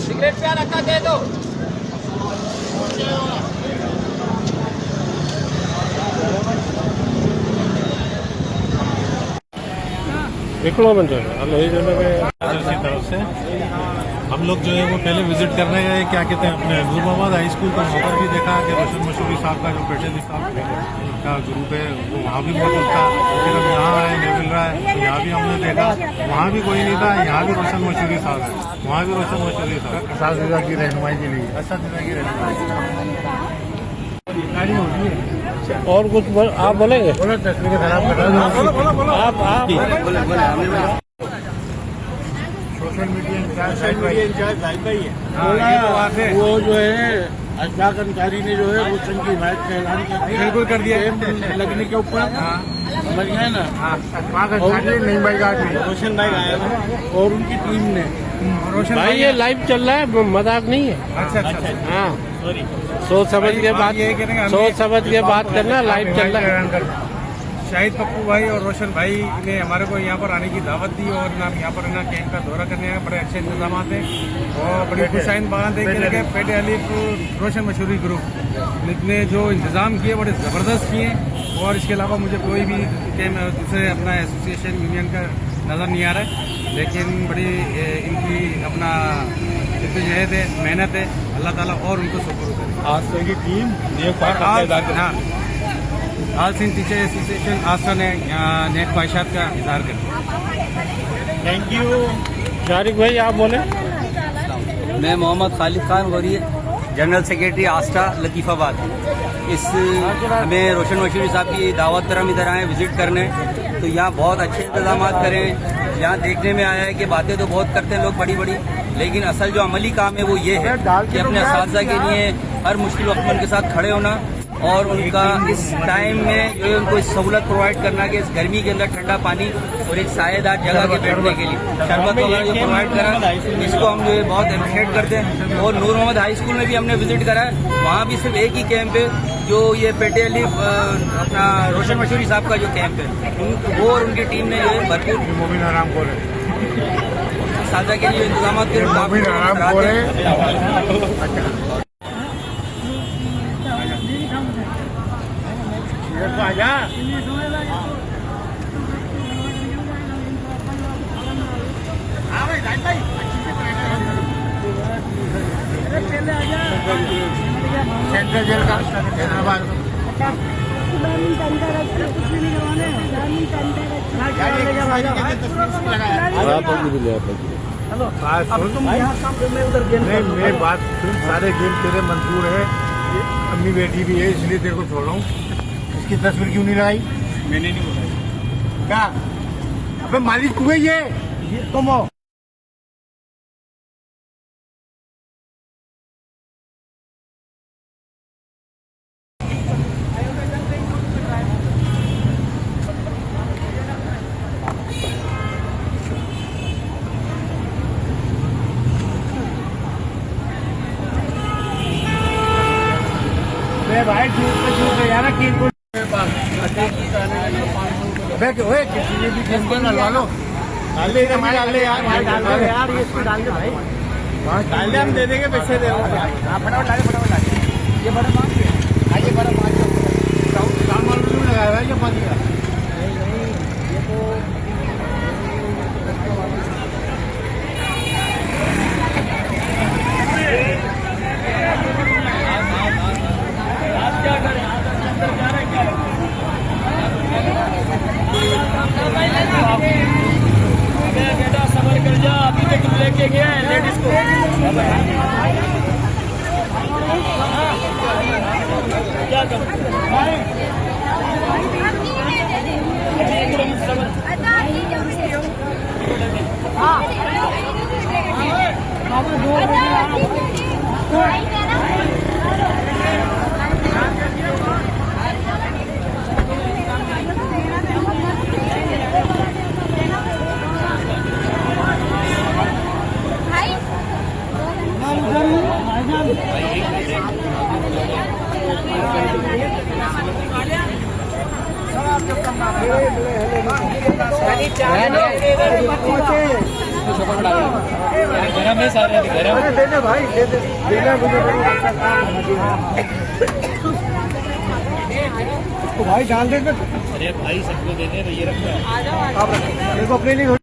Cigarette पे रखा दे दो। तरफ से हम लोग जो है वो पहले विजिट करने गए, क्या कहते हैं, अपने नूर मोहम्मद हाई स्कूल का वहाँ पर भी देखा कि रोशन मशहूरी साहब का जो पेटेली साहब का ग्रुप है वो वहाँ भी मौजूद था। फिर हम यहाँ आए, नहीं मिल रहा है, तो यहाँ भी हमने देखा, वहाँ भी कोई नहीं था, यहाँ भी रोशन मशहूरी साहब है, वहाँ भी रोशन मशहूरी साहब असातिज़ा की रहनुमाई के लिए, असातिज़ा की रहनुमाई और कुछ आप बोलेंगे? तस्वीरें खराब कर रहे आप सोशल मीडिया इंचार्ज भाई है। वो जो है अशफाक अंसारी ने जो है रोशन की हिमायत का ऐलान बिल्कुल कर दिया लगने के ऊपर, समझ गए ना? नहीं भाई रोशन भाई आया और उनकी टीम ने। रोशन भाई ये लाइव चल रहा है, मजाक नहीं है। अच्छा हाँ, सोच समझ के बात करना, लाइव चल रहा है। शाहिद पप्पू भाई और रोशन भाई ने हमारे को यहाँ पर आने की दावत दी और ना यहाँ पर ना कैंप का दौरा करने आए। बड़े अच्छे इंतजाम हैं और बड़ी खुशाइन बात है कि पेटे अलीफ रोशन मशहूरी ग्रुप ने जो इंतजाम किए बड़े ज़बरदस्त किए। और इसके अलावा मुझे कोई भी कैंप दूसरे अपना एसोसिएशन यूनियन का नज़र नहीं आ रहा है, लेकिन बड़ी इनकी अपना जहद है, मेहनत है, अल्लाह ताला और उनको शुक्र करे। आज से की team all Sindh teacher association आस्था ने नेक ख्वाहिशात का इजहार कर। Thank you. शारिक भाई आप बोले। मैं मोहम्मद खालिद खान गौरी, जनरल सेक्रेटरी आस्था लतीफ़ाबाद। हमें रोशन मशहूरी साहब की दावत पर हम इधर आए विजिट करने, तो यहाँ बहुत अच्छे इंतजाम करें। यहाँ देखने में आया है कि बातें तो बहुत करते हैं लोग बड़ी बड़ी, लेकिन असल जो अमली काम है वो ये है कि अपने असातिज़ा के लिए हर मुश्किल वक्त में उनके साथ खड़े होना और उनका इस टाइम में जो है उनको इस सहूलत प्रोवाइड करना कि इस गर्मी के अंदर ठंडा पानी और एक सायेदार जगह के बैठने के लिए शरबत वगैरह जो प्रोवाइड करा, इसको हम जो है बहुत अप्रिशिएट करते हैं। और नूर मोहम्मद हाई स्कूल में भी हमने विजिट करा है, वहाँ भी सिर्फ एक ही कैंप है जो ये पेटे अलीफ अपना रोशन मशहूरी साहब का जो कैंप है, वो और उनकी टीम ने जो है भरपूर साझा के लिए इंतजाम सेंट्रल जेल का हैदराबाद मैं बात सुन, सारे गेम तेरे मंजूर है, अम्मी बेटी भी है, इसलिए तेरे को छोड़ रहा हूँ। इसकी तस्वीर क्यों नहीं लगाई? मैंने नहीं बताई। क्या अबे मालिक हुए ये तुम हो? भाई झूठ यार किसी भी गेम को डलवा लो, डाल दे यार ये इसको डाल दे भाई, डाल दे, हम दे देंगे पैसे दे। फटाफट डाले, ये बड़ा माल है, ये बड़ा माल लगाया है ये पानी का। ये तो बेटा सबर कर जा, अभी तक लेके गया है लेडीज को। क्या करूं? गरम है सारे गरम भाई डाल दे अरे भाई सबको देने ये रखना आप अपने लिए